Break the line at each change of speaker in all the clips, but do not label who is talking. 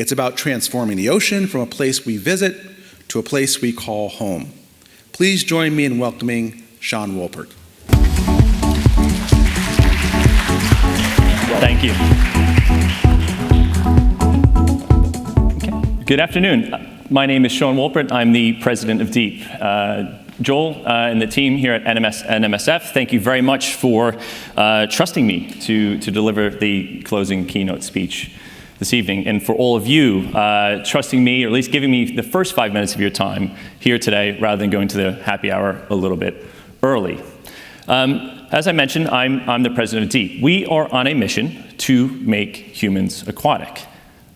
It's about transforming the ocean from a place we visit to a place we call home. Please join me in welcoming Sean Wolpert.
Thank you. Okay. Good afternoon. My name is Sean Wolpert. I'm the president of DEEP. Joel and the team here at NMSF, thank you very much for trusting me to deliver the closing keynote speech this evening, and for all of you trusting me, or at least giving me the first 5 minutes of your time here today rather than going to the happy hour a little bit early. As I mentioned, I'm the president of DEEP. We are on a mission to make humans aquatic,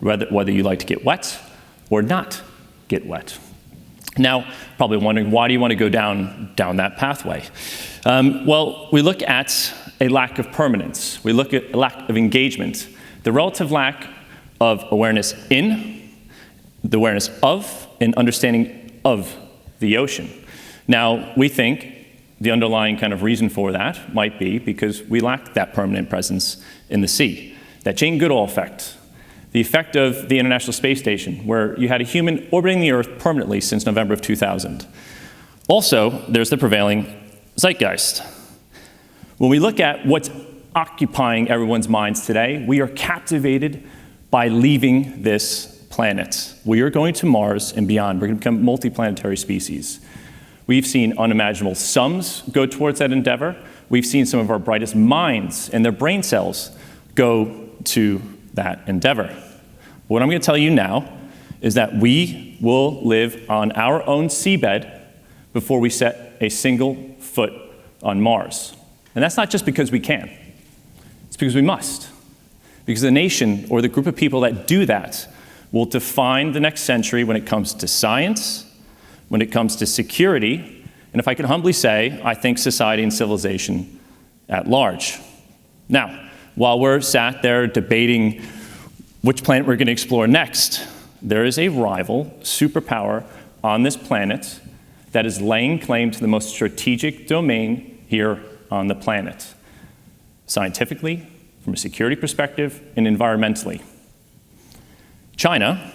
whether you like to get wet or not get wet. Now, probably wondering, why do you want to go down that pathway? Well, we look at a lack of permanence. We look at a lack of engagement, the relative lack of awareness in, the awareness of, and understanding of the ocean. Now, we think the underlying kind of reason for that might be because we lack that permanent presence in the sea. That Jane Goodall effect, the effect of the International Space Station, where you had a human orbiting the Earth permanently since November of 2000. Also, there's the prevailing zeitgeist. When we look at what's occupying everyone's minds today, we are captivated by leaving this planet. We are going to Mars and beyond. We're going to become multiplanetary species. We've seen unimaginable sums go towards that endeavor. We've seen some of our brightest minds and their brain cells go to that endeavor. What I'm going to tell you now is that we will live on our own seabed before we set a single foot on Mars. And that's not just because we can. It's because we must. Because the nation or the group of people that do that will define the next century when it comes to science, when it comes to security, and if I can humbly say, I think society and civilization at large. Now, while we're sat there debating which planet we're going to explore next, there is a rival superpower on this planet that is laying claim to the most strategic domain here on the planet, scientifically, from a security perspective, and environmentally. China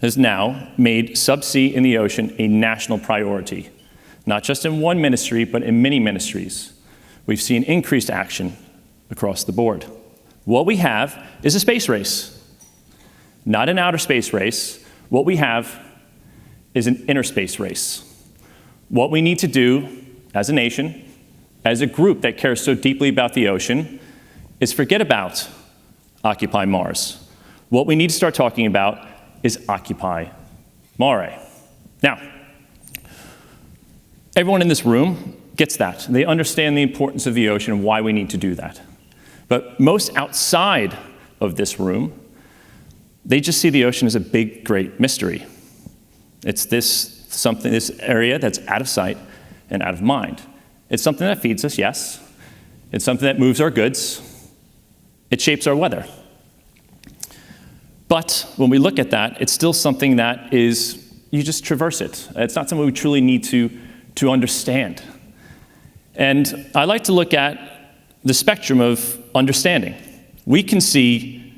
has now made subsea in the ocean a national priority, not just in one ministry, but in many ministries. We've seen increased action across the board. What we have is a space race, not an outer space race. What we have is an inner space race. What we need to do as a nation, as a group that cares so deeply about the ocean, is forget about Occupy Mars. What we need to start talking about is Occupy Mare. Now, everyone in this room gets that. They understand the importance of the ocean and why we need to do that. But most outside of this room, they just see the ocean as a big, great mystery. It's this area that's out of sight and out of mind. It's something that feeds us, yes. It's something that moves our goods. It shapes our weather. But when we look at that, it's still something that is, you just traverse it. It's not something we truly need to understand. And I like to look at the spectrum of understanding. We can see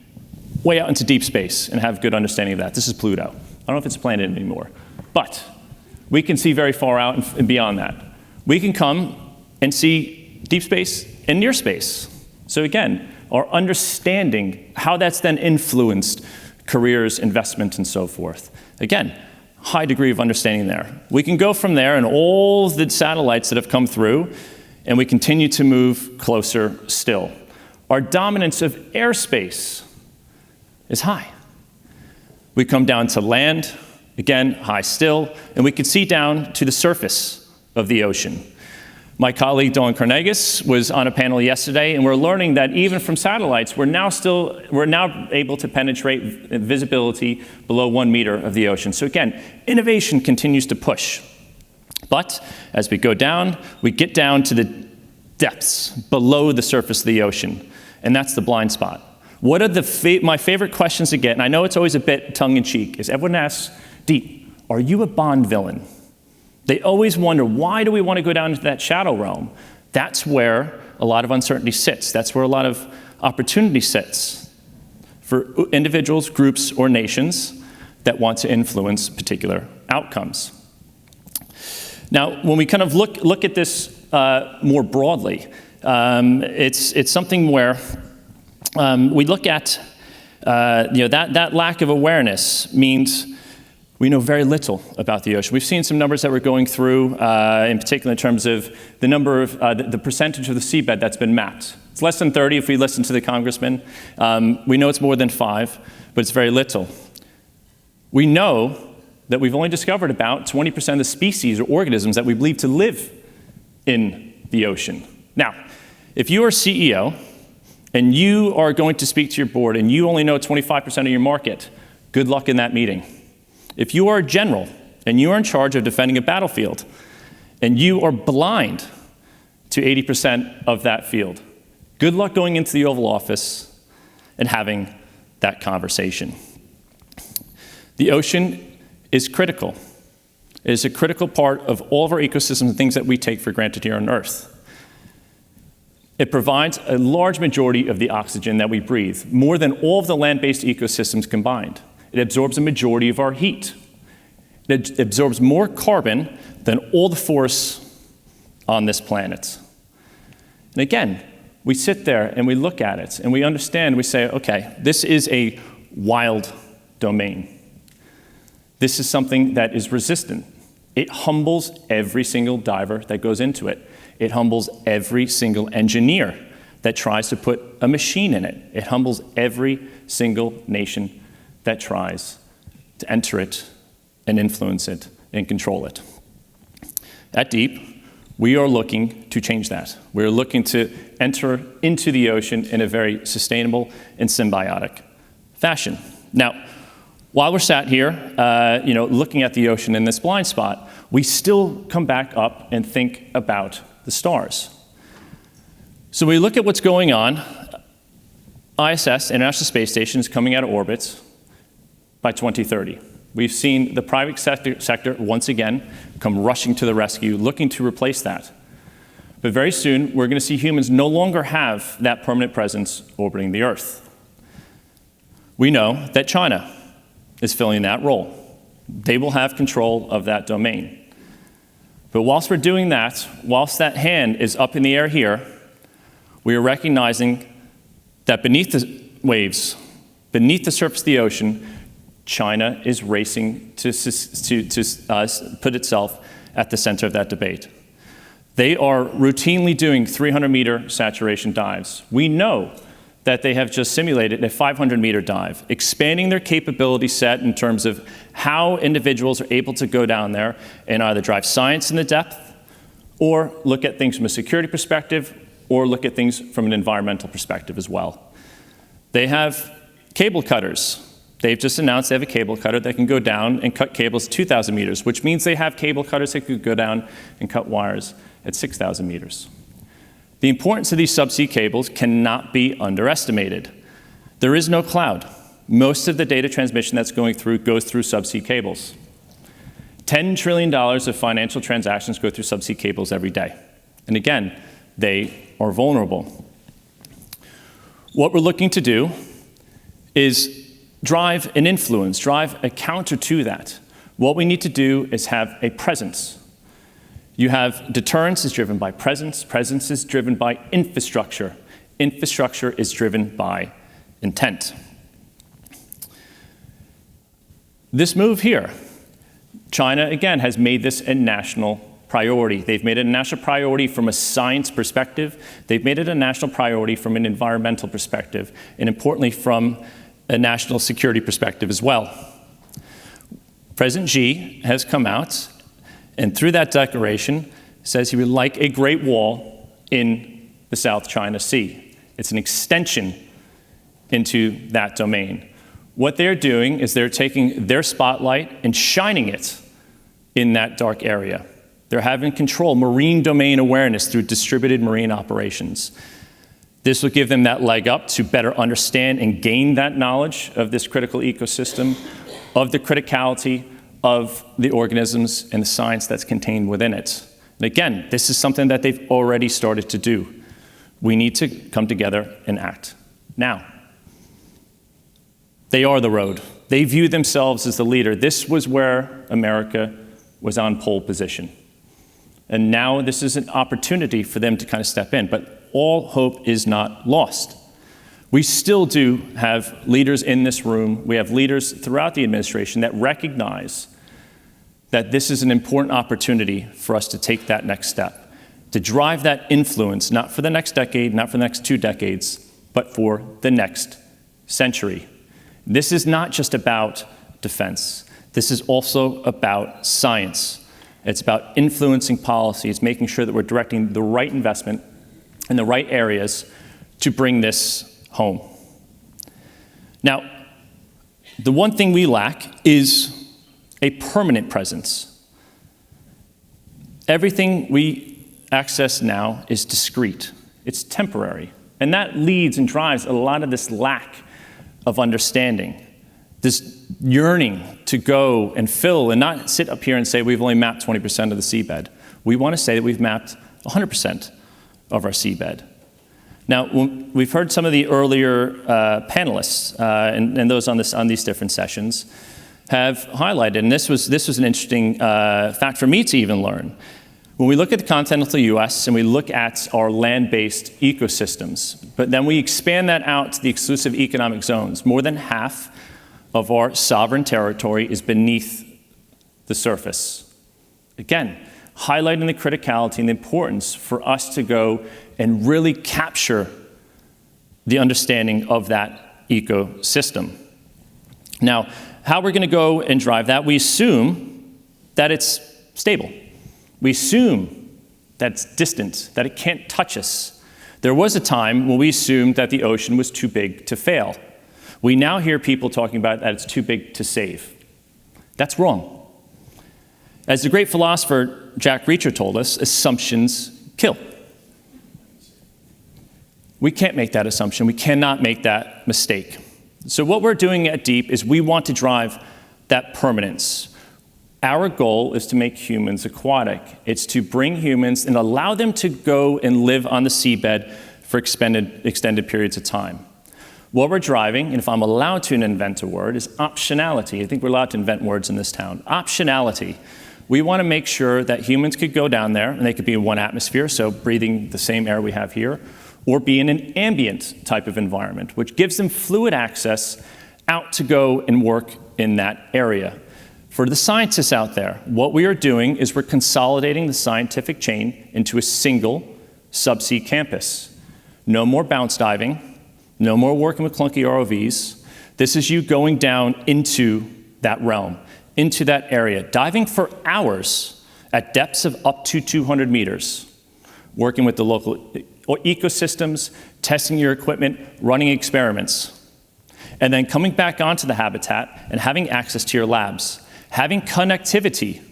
way out into deep space and have good understanding of that. This is Pluto. I don't know if it's a planet anymore, but we can see very far out and beyond that. We can come and see deep space and near space. So again, our understanding, how that's then influenced careers, investment, and so forth. Again, high degree of understanding there. We can go from there and all the satellites that have come through, and we continue to move closer still. Our dominance of airspace is high. We come down to land, again, high still, and we can see down to the surface of the ocean. My colleague Dawn Carnegas was on a panel yesterday, and we're learning that even from satellites, we're now able to penetrate visibility below 1 meter of the ocean. So again, innovation continues to push. But as we go down, we get down to the depths below the surface of the ocean, and that's the blind spot. What are my favorite questions to get, and I know it's always a bit tongue-in-cheek, is everyone asks, Deep, are you a Bond villain? They always wonder, why do we want to go down into that shadow realm? That's where a lot of uncertainty sits. That's where a lot of opportunity sits. for individuals, groups, or nations that want to influence particular outcomes. Now, when we kind of look at this more broadly, it's something where we look at that lack of awareness means we know very little about the ocean. We've seen some numbers that we're going through, in particular in terms of the number of the percentage of the seabed that's been mapped. It's less than 30 if we listen to the congressman. We know it's more than 5, but it's very little. We know that we've only discovered about 20% of the species or organisms that we believe to live in the ocean. Now, if you are a CEO and you are going to speak to your board and you only know 25% of your market, good luck in that meeting. If you are a general and you are in charge of defending a battlefield and you are blind to 80% of that field, good luck going into the Oval Office and having that conversation. The ocean is critical. It is a critical part of all of our ecosystems and things that we take for granted here on Earth. It provides a large majority of the oxygen that we breathe, more than all of the land-based ecosystems combined. It absorbs a majority of our heat. It absorbs more carbon than all the forests on this planet. And again, we sit there and we look at it and we understand, we say, okay, this is a wild domain. This is something that is resistant. It humbles every single diver that goes into it. It humbles every single engineer that tries to put a machine in it. It humbles every single nation that tries to enter it and influence it and control it. At Deep, we are looking to change that. We're looking to enter into the ocean in a very sustainable and symbiotic fashion. Now, while we're sat here, looking at the ocean in this blind spot, we still come back up and think about the stars. So we look at what's going on. ISS, International Space Station, is coming out of orbit by 2030. We've seen the private sector once again come rushing to the rescue, looking to replace that. But very soon, we're going to see humans no longer have that permanent presence orbiting the Earth. We know that China is filling that role. They will have control of that domain. But whilst we're doing that, whilst that hand is up in the air here, we are recognizing that beneath the waves, beneath the surface of the ocean, China is racing to put itself at the center of that debate. They are routinely doing 300-meter saturation dives. We know that they have just simulated a 500-meter dive, expanding their capability set in terms of how individuals are able to go down there and either drive science in the depth, or look at things from a security perspective, or look at things from an environmental perspective as well. They have cable cutters. They've just announced they have a cable cutter that can go down and cut cables 2,000 meters, which means they have cable cutters that could go down and cut wires at 6,000 meters. The importance of these subsea cables cannot be underestimated. There is no cloud. Most of the data transmission that's going through goes through subsea cables. $10 trillion of financial transactions go through subsea cables every day. And again, they are vulnerable. What we're looking to do is drive an influence, drive a counter to that. What we need to do is have a presence. You have deterrence is driven by presence. Presence is driven by infrastructure. Infrastructure is driven by intent. This move here, China, again, has made this a national priority. They've made it a national priority from a science perspective. They've made it a national priority from an environmental perspective, and importantly, from a national security perspective as well. President Xi has come out, and through that declaration, says he would like a Great Wall in the South China Sea. It's an extension into that domain. What they're doing is they're taking their spotlight and shining it in that dark area. They're having control, marine domain awareness through distributed marine operations. This will give them that leg up to better understand and gain that knowledge of this critical ecosystem, of the criticality of the organisms and the science that's contained within it. And again, this is something that they've already started to do. We need to come together and act now. They are the road. They view themselves as the leader. This was where America was on pole position. And now this is an opportunity for them to kind of step in. But all hope is not lost. We still do have leaders in this room. We have leaders throughout the administration that recognize that this is an important opportunity for us to take that next step, to drive that influence, not for the next decade, not for the next 2 decades, but for the next century. This is not just about defense. This is also about science. It's about influencing policy. It's making sure that we're directing the right investment in the right areas to bring this home. Now, the one thing we lack is a permanent presence. Everything we access now is discrete. It's temporary. And that leads and drives a lot of this lack of understanding, this yearning to go and fill and not sit up here and say we've only mapped 20% of the seabed. We want to say that we've mapped 100% of our seabed. Now, we've heard some of the earlier panelists and those on these different sessions have highlighted, and this was an interesting fact for me to even learn. When we look at the continental US and we look at our land-based ecosystems, but then we expand that out to the exclusive economic zones, more than half of our sovereign territory is beneath the surface. Again, highlighting the criticality and the importance for us to go and really capture the understanding of that ecosystem. Now, how we're going to go and drive that, we assume that it's stable. We assume that it's distant, that it can't touch us. There was a time when we assumed that the ocean was too big to fail. We now hear people talking about that it's too big to save. That's wrong. As the great philosopher Jack Reacher told us, assumptions kill. We can't make that assumption. We cannot make that mistake. So what we're doing at DEEP is we want to drive that permanence. Our goal is to make humans aquatic. It's to bring humans and allow them to go and live on the seabed for extended periods of time. What we're driving, and if I'm allowed to invent a word, is optionality. I think we're allowed to invent words in this town. Optionality. We want to make sure that humans could go down there, and they could be in one atmosphere, so breathing the same air we have here, or be in an ambient type of environment, which gives them fluid access out to go and work in that area. For the scientists out there, what we are doing is we're consolidating the scientific chain into a single subsea campus. No more bounce diving, no more working with clunky ROVs. This is you going down into that realm, into that area, diving for hours at depths of up to 200 meters, working with the local ecosystems, testing your equipment, running experiments, and then coming back onto the habitat and having access to your labs, having connectivity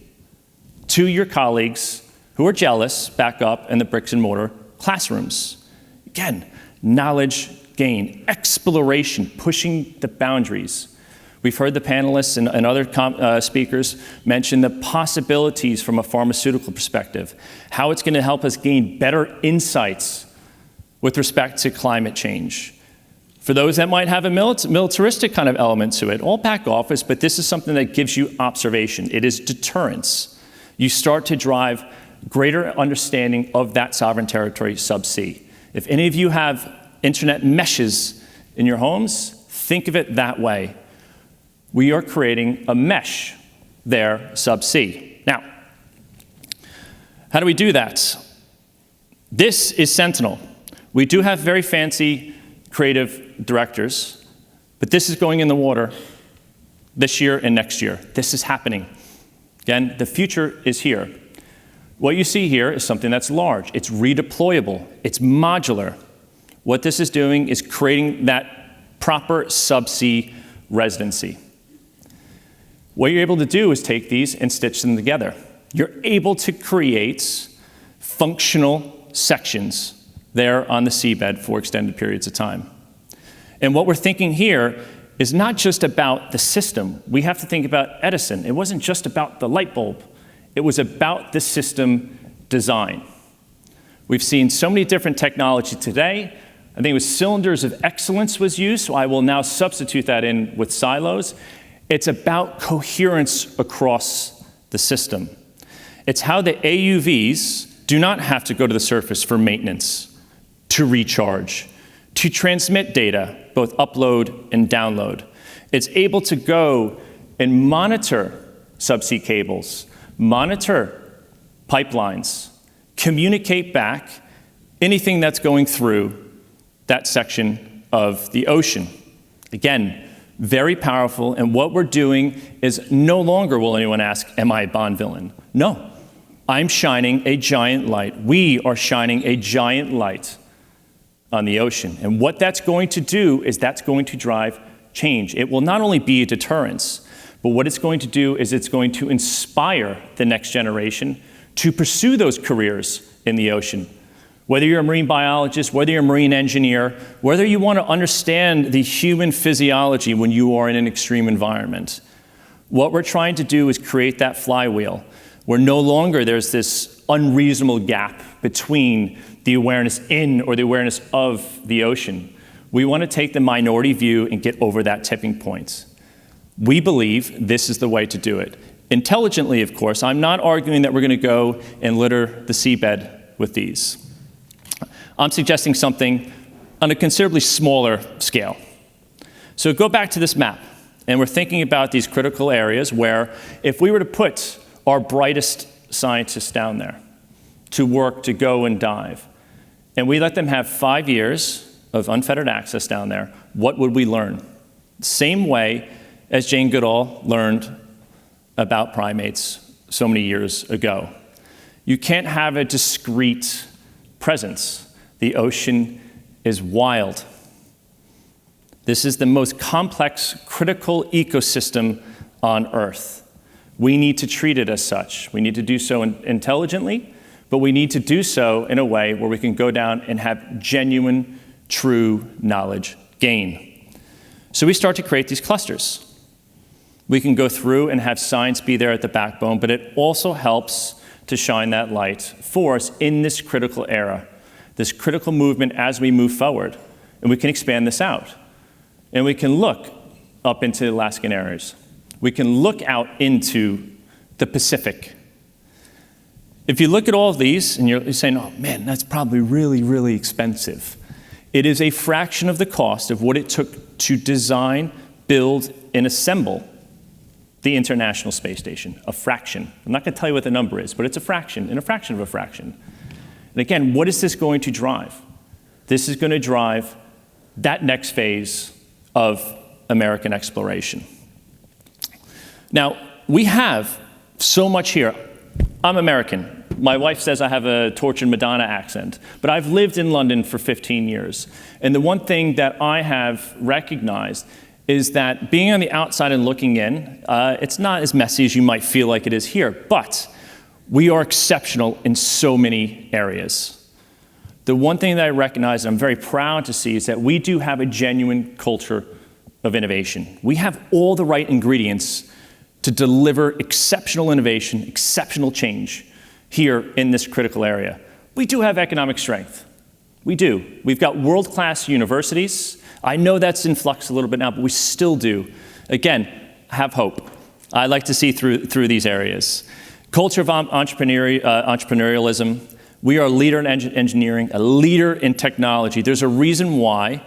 to your colleagues who are jealous back up in the bricks and mortar classrooms. Again, knowledge gain, exploration, pushing the boundaries. We've heard the panelists and other speakers mention the possibilities from a pharmaceutical perspective, how it's going to help us gain better insights with respect to climate change. For those that might have a militaristic kind of element to it, all back office, but this is something that gives you observation. It is deterrence. You start to drive greater understanding of that sovereign territory subsea. If any of you have internet meshes in your homes, think of it that way. We are creating a mesh there subsea. Now, how do we do that? This is Sentinel. We do have very fancy creative directors, but this is going in the water this year and next year. This is happening. Again, the future is here. What you see here is something that's large. It's redeployable. It's modular. What this is doing is creating that proper subsea residency. What you're able to do is take these and stitch them together. You're able to create functional sections there on the seabed for extended periods of time. And what we're thinking here is not just about the system. We have to think about Edison. It wasn't just about the light bulb. It was about the system design. We've seen so many different technologies today. I think it was cylinders of excellence was used, so I will now substitute that in with silos. It's about coherence across the system. It's how the AUVs do not have to go to the surface for maintenance, to recharge, to transmit data, both upload and download. It's able to go and monitor subsea cables, monitor pipelines, communicate back anything that's going through that section of the ocean. Again, very powerful, and what we're doing is no longer will anyone ask, am I a Bond villain? No, I'm shining a giant light. We are shining a giant light on the ocean. And what that's going to do is that's going to drive change. It will not only be a deterrence, but what it's going to do is it's going to inspire the next generation to pursue those careers in the ocean. Whether you're a marine biologist, whether you're a marine engineer, whether you want to understand the human physiology when you are in an extreme environment, what we're trying to do is create that flywheel where no longer there's this unreasonable gap between the awareness in or the awareness of the ocean. We want to take the minority view and get over that tipping point. We believe this is the way to do it. Intelligently, of course. I'm not arguing that we're going to go and litter the seabed with these. I'm suggesting something on a considerably smaller scale. So go back to this map, and we're thinking about these critical areas where if we were to put our brightest scientists down there to work, to go and dive, and we let them have 5 years of unfettered access down there, what would we learn? Same way as Jane Goodall learned about primates so many years ago. You can't have a discrete presence. The ocean is wild. This is the most complex, critical ecosystem on Earth. We need to treat it as such. We need to do so intelligently, but we need to do so in a way where we can go down and have genuine, true knowledge gain. So we start to create these clusters. We can go through and have science be there at the backbone, but it also helps to shine that light for us in this critical era, this critical movement as we move forward. And we can expand this out. And we can look up into the Alaskan areas. We can look out into the Pacific. If you look at all of these and you're saying, oh man, that's probably really, really expensive. It is a fraction of the cost of what it took to design, build, and assemble the International Space Station, a fraction. I'm not going to tell you what the number is, but it's a fraction, and a fraction of a fraction. And again, what is this going to drive? This is going to drive that next phase of American exploration. Now, we have so much here. I'm American. My wife says I have a tortured Madonna accent, but I've lived in London for 15 years. And the one thing that I have recognized is that being on the outside and looking in, it's not as messy as you might feel like it is here, but we are exceptional in so many areas. The one thing that I recognize and I'm very proud to see is that we do have a genuine culture of innovation. We have all the right ingredients to deliver exceptional innovation, exceptional change here in this critical area. We do have economic strength. We do. We've got world-class universities. I know that's in flux a little bit now, but we still do. Again, have hope. I like to see through these areas. Culture of entrepreneurialism. We are a leader in engineering, a leader in technology. There's a reason why.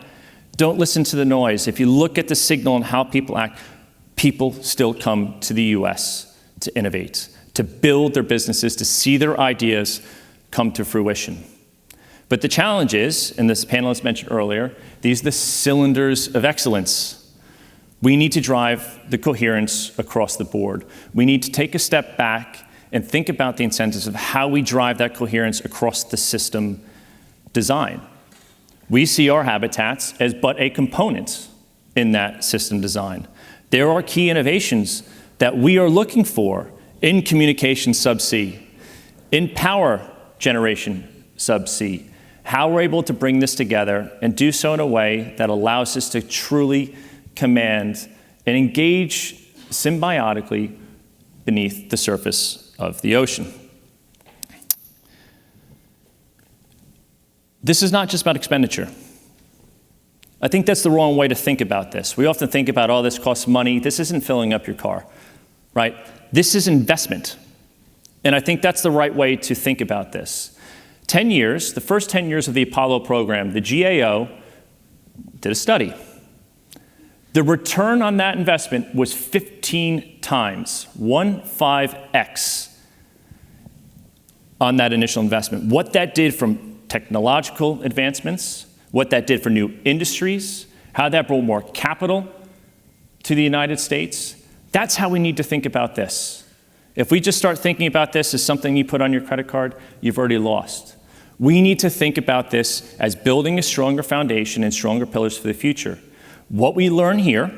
Don't listen to the noise. If you look at the signal and how people act, people still come to the US to innovate, to build their businesses, to see their ideas come to fruition. But the challenge is, and this panelist mentioned earlier, these are the cylinders of excellence. We need to drive the coherence across the board. We need to take a step back and think about the incentives of how we drive that coherence across the system design. We see our habitats as but a component in that system design. There are key innovations that we are looking for in communication subsea, in power generation subsea, how we're able to bring this together and do so in a way that allows us to truly command and engage symbiotically beneath the surface of the ocean. This is not just about expenditure. I think that's the wrong way to think about this. We often think about, oh, this costs money. This isn't filling up your car, right? This is investment. And I think that's the right way to think about this. 10 years, the first 10 years of the Apollo program, the GAO did a study. The return on that investment was 15 times, 15x on that initial investment. What that did from technological advancements, what that did for new industries, how that brought more capital to the United States, that's how we need to think about this. If we just start thinking about this as something you put on your credit card, you've already lost. We need to think about this as building a stronger foundation and stronger pillars for the future. What we learn here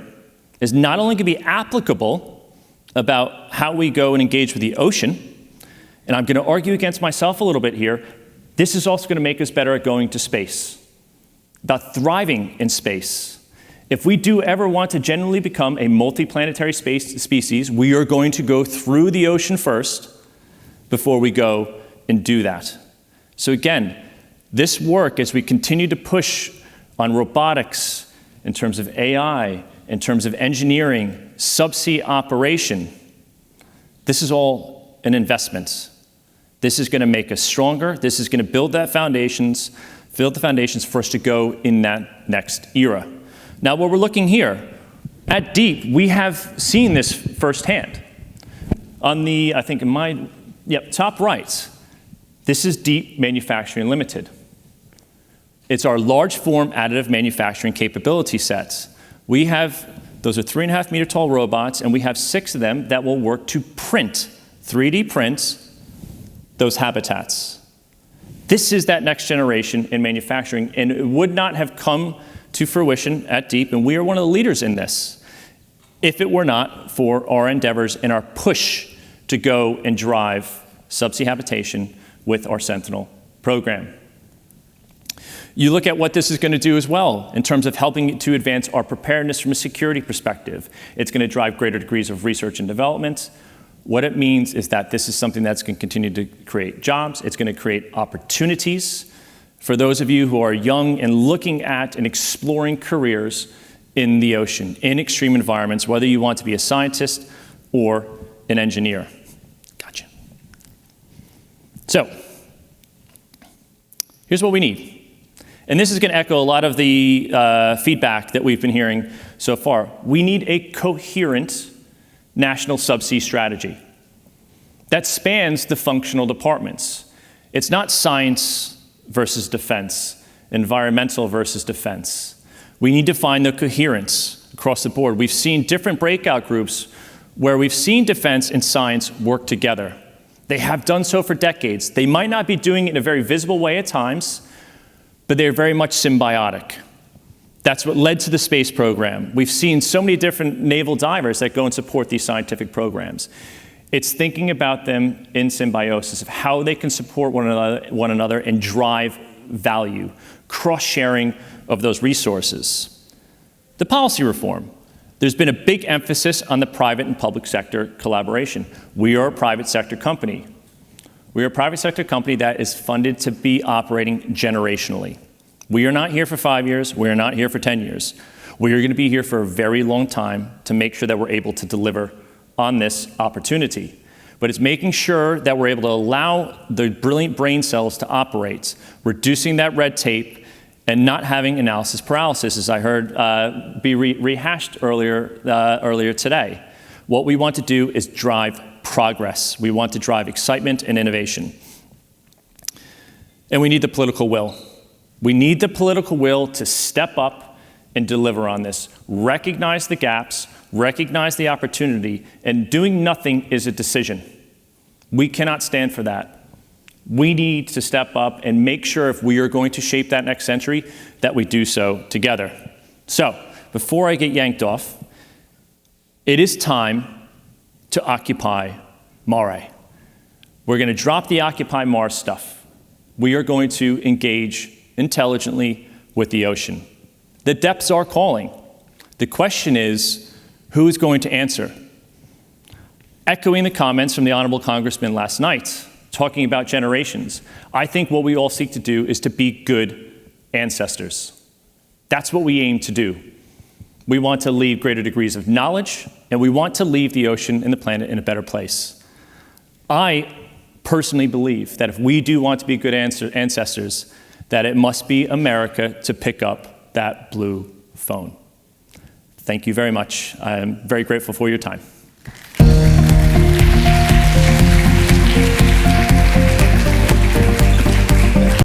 is not only going to be applicable about how we go and engage with the ocean, and I'm going to argue against myself a little bit here, this is also going to make us better at going to space, about thriving in space. If we do ever want to genuinely become a multiplanetary species, we are going to go through the ocean first before we go and do that. So again, this work, as we continue to push on robotics, in terms of AI, in terms of engineering, subsea operation, this is all an investment. This is going to make us stronger. This is going to build the foundations for us to go in that next era. Now, what we're looking here, at DEEP, we have seen this firsthand. On the, I think in my, top right, this is DEEP Manufacturing Limited. It's our large form additive manufacturing capability sets. We have, those are 3.5 meter tall robots, and we have 6 of them that will work to print, 3D print, those habitats. This is that next generation in manufacturing, and it would not have come to fruition at DEEP, and we are one of the leaders in this, if it were not for our endeavors and our push to go and drive subsea habitation with our Sentinel program. You look at what this is going to do as well in terms of helping to advance our preparedness from a security perspective. It's going to drive greater degrees of research and development. What it means is that this is something that's going to continue to create jobs. It's going to create opportunities for those of you who are young and looking at and exploring careers in the ocean, in extreme environments, whether you want to be a scientist or an engineer. Gotcha. So, here's what we need. And this is going to echo a lot of the feedback that we've been hearing so far. We need a coherent national subsea strategy that spans the functional departments. It's not science versus defense, environmental versus defense. We need to find the coherence across the board. We've seen different breakout groups where we've seen defense and science work together. They have done so for decades. They might not be doing it in a very visible way at times, but they're very much symbiotic. That's what led to the space program. We've seen so many different naval divers that go and support these scientific programs. It's thinking about them in symbiosis of how they can support one another and drive value, cross-sharing of those resources. The policy reform. There's been a big emphasis on the private and public sector collaboration. We are a private sector company. We are a private sector company that is funded to be operating generationally. We are not here for 5 years. We are not here for 10 years. We are going to be here for a very long time to make sure that we're able to deliver on this opportunity. But it's making sure that we're able to allow the brilliant brain cells to operate, reducing that red tape, and not having analysis paralysis, as I heard be rehashed earlier today. What we want to do is drive progress. We want to drive excitement and innovation. And we need the political will. We need the political will to step up and deliver on this. Recognize the gaps, recognize the opportunity, and doing nothing is a decision. We cannot stand for that. We need to step up and make sure if we are going to shape that next century, that we do so together. So, before I get yanked off, it is time to occupy Mare. We're going to drop the Occupy Mars stuff. We are going to engage intelligently with the ocean. The depths are calling. The question is, who is going to answer? Echoing the comments from the Honorable Congressman last night, talking about generations, I think what we all seek to do is to be good ancestors. That's what we aim to do. We want to leave greater degrees of knowledge, and we want to leave the ocean and the planet in a better place. I personally believe that if we do want to be good ancestors, that it must be America to pick up that blue phone. Thank you very much. I am very grateful for your time.